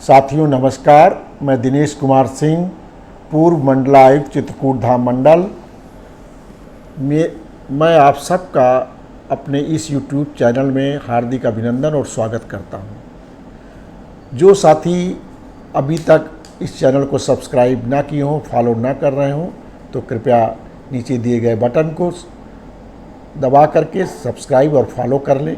साथियों नमस्कार, मैं दिनेश कुमार सिंह, पूर्व मंडलायुक्त चित्रकूट धाम मंडल में मैं आप सबका अपने इस YouTube चैनल में हार्दिक अभिनंदन और स्वागत करता हूं। जो साथी अभी तक इस चैनल को सब्सक्राइब ना किए हों, फॉलो ना कर रहे हों, तो कृपया नीचे दिए गए बटन को दबा करके सब्सक्राइब और फॉलो कर लें।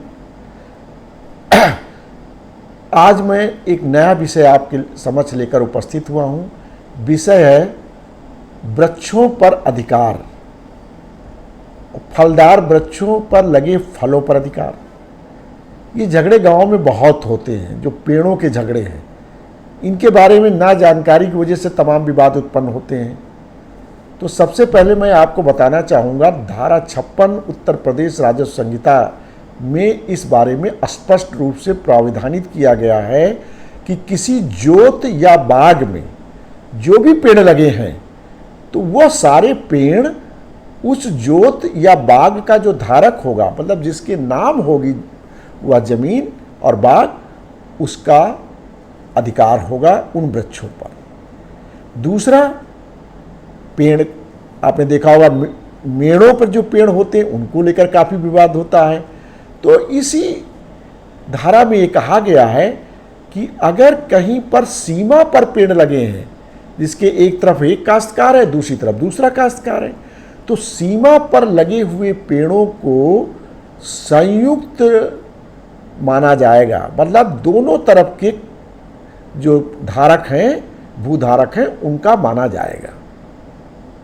आज मैं एक नया विषय आपके समक्ष लेकर उपस्थित हुआ हूं। विषय है वृक्षों पर अधिकार, फलदार वृक्षों पर लगे फलों पर अधिकार। ये झगड़े गांव में बहुत होते हैं, जो पेड़ों के झगड़े हैं। इनके बारे में ना जानकारी की वजह से तमाम विवाद उत्पन्न होते हैं। तो सबसे पहले मैं आपको बताना चाहूँगा, धारा 56 उत्तर प्रदेश राजस्व संहिता में इस बारे में स्पष्ट रूप से प्राविधानित किया गया है कि किसी जोत या बाग में जो भी पेड़ लगे हैं, तो वह सारे पेड़ उस जोत या बाग का जो धारक होगा, मतलब जिसके नाम होगी वह जमीन और बाग, उसका अधिकार होगा उन वृक्षों पर। दूसरा, पेड़ आपने देखा होगा, मेड़ों पर जो पेड़ होते हैं उनको लेकर काफ़ी विवाद होता है। तो इसी धारा में ये कहा गया है कि अगर कहीं पर सीमा पर पेड़ लगे हैं, जिसके एक तरफ एक काश्तकार है, दूसरी तरफ दूसरा काश्तकार है, तो सीमा पर लगे हुए पेड़ों को संयुक्त माना जाएगा। मतलब दोनों तरफ के जो धारक हैं, भूधारक हैं, उनका माना जाएगा।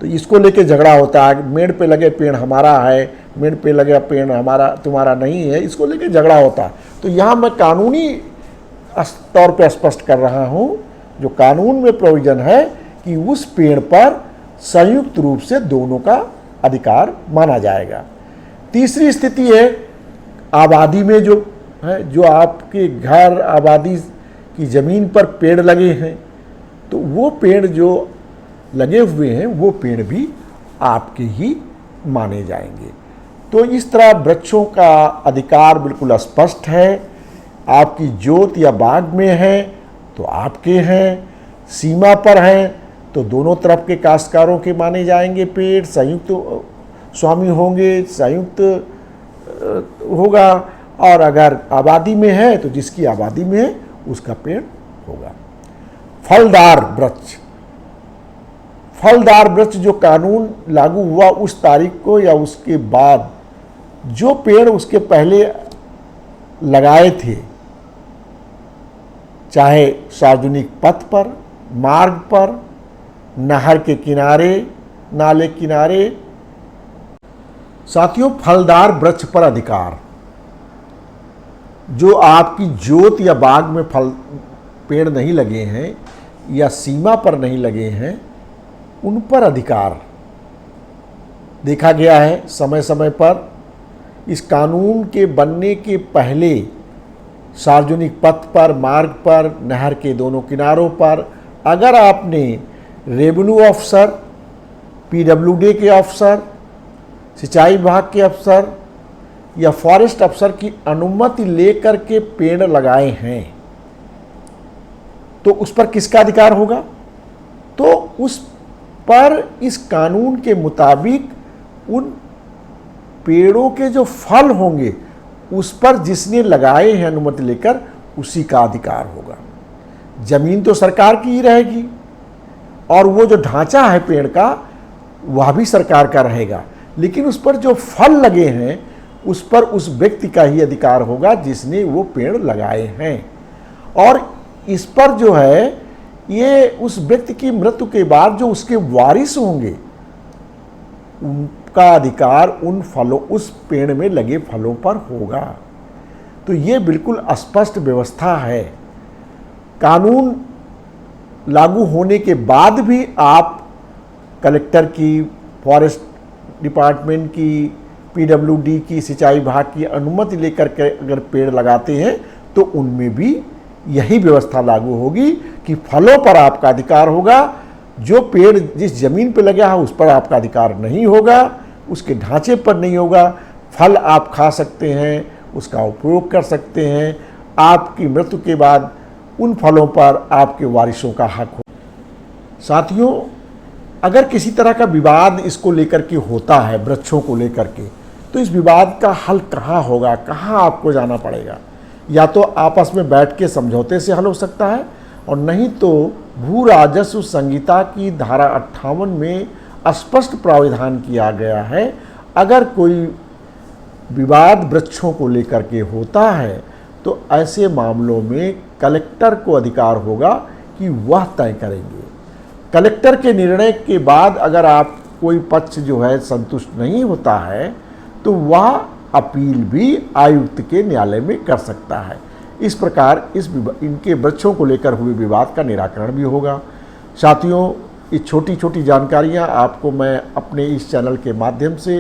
तो इसको लेके झगड़ा होता है, मेड़ पे लगे पेड़ हमारा है, मेड़ पे लगे पेड़ हमारा तुम्हारा नहीं है, इसको लेके झगड़ा होता है। तो यहाँ मैं कानूनी तौर पे स्पष्ट कर रहा हूँ, जो कानून में प्रोविजन है कि उस पेड़ पर संयुक्त रूप से दोनों का अधिकार माना जाएगा। तीसरी स्थिति है आबादी में जो है, जो आपके घर आबादी की ज़मीन पर पेड़ लगे हैं, तो वो पेड़ जो लगे हुए हैं वो पेड़ भी आपके ही माने जाएंगे। तो इस तरह वृक्षों का अधिकार बिल्कुल स्पष्ट है। आपकी जोत या बाग में है तो आपके हैं, सीमा पर हैं तो दोनों तरफ के काश्तकारों के माने जाएंगे पेड़, संयुक्त स्वामी होंगे, संयुक्त होगा। और अगर आबादी में है तो जिसकी आबादी में है उसका पेड़ होगा। फलदार वृक्ष, फलदार वृक्ष जो कानून लागू हुआ उस तारीख को या उसके बाद जो पेड़ उसके पहले लगाए थे, चाहे सार्वजनिक पथ पर, मार्ग पर, नहर के किनारे, नाले किनारे। साथियों, फलदार वृक्ष पर अधिकार, जो आपकी जोत या बाग में पेड़ नहीं लगे हैं या सीमा पर नहीं लगे हैं, उन पर अधिकार देखा गया है समय समय पर। इस कानून के बनने के पहले सार्वजनिक पथ पर, मार्ग पर, नहर के दोनों किनारों पर अगर आपने रेवेन्यू अफसर, पीडब्ल्यूडी के अफसर, सिंचाई विभाग के अफसर या फॉरेस्ट अफसर की अनुमति लेकर के पेड़ लगाए हैं, तो उस पर किसका अधिकार होगा? तो उस पर इस कानून के मुताबिक उन पेड़ों के जो फल होंगे उस पर जिसने लगाए हैं अनुमति लेकर, उसी का अधिकार होगा। जमीन तो सरकार की ही रहेगी और वो जो ढांचा है पेड़ का वह भी सरकार का रहेगा, लेकिन उस पर जो फल लगे हैं उस पर उस व्यक्ति का ही अधिकार होगा जिसने वो पेड़ लगाए हैं। और इस पर जो है, ये उस व्यक्ति की मृत्यु के बाद जो उसके वारिस होंगे उनका अधिकार उन फलों, उस पेड़ में लगे फलों पर होगा। तो ये बिल्कुल स्पष्ट व्यवस्था है। कानून लागू होने के बाद भी आप कलेक्टर की, फॉरेस्ट डिपार्टमेंट की, पीडब्ल्यूडी की, सिंचाई विभाग की अनुमति लेकर के अगर पेड़ लगाते हैं तो उनमें भी यही व्यवस्था लागू होगी कि फलों पर आपका अधिकार होगा। जो पेड़ जिस जमीन पर लगा है उस पर आपका अधिकार नहीं होगा, उसके ढांचे पर नहीं होगा। फल आप खा सकते हैं, उसका उपयोग कर सकते हैं। आपकी मृत्यु के बाद उन फलों पर आपके वारिसों का हक हो। साथियों, अगर किसी तरह का विवाद इसको लेकर के होता है, वृक्षों को लेकर के, तो इस विवाद का हल कहाँ होगा, कहाँ आपको जाना पड़ेगा? या तो आपस में बैठ के समझौते से हल हो सकता है, और नहीं तो भू राजस्व संहिता की धारा 58 में स्पष्ट प्रावधान किया गया है, अगर कोई विवाद वृक्षों को लेकर के होता है तो ऐसे मामलों में कलेक्टर को अधिकार होगा कि वह तय करेंगे। कलेक्टर के निर्णय के बाद अगर आप कोई पक्ष जो है संतुष्ट नहीं होता है तो वह अपील भी आयुक्त के न्यायालय में कर सकता है। इस प्रकार इनके वृक्षों को लेकर हुए विवाद का निराकरण भी होगा। साथियों, ये छोटी छोटी जानकारियाँ आपको मैं अपने इस चैनल के माध्यम से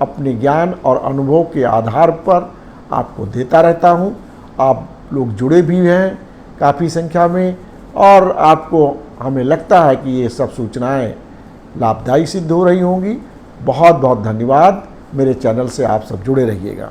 अपने ज्ञान और अनुभव के आधार पर आपको देता रहता हूँ। आप लोग जुड़े भी हैं काफ़ी संख्या में, और आपको हमें लगता है कि ये सब सूचनाएं लाभदायी सिद्ध हो रही होंगी। बहुत बहुत धन्यवाद। मेरे चैनल से आप सब जुड़े रहिएगा।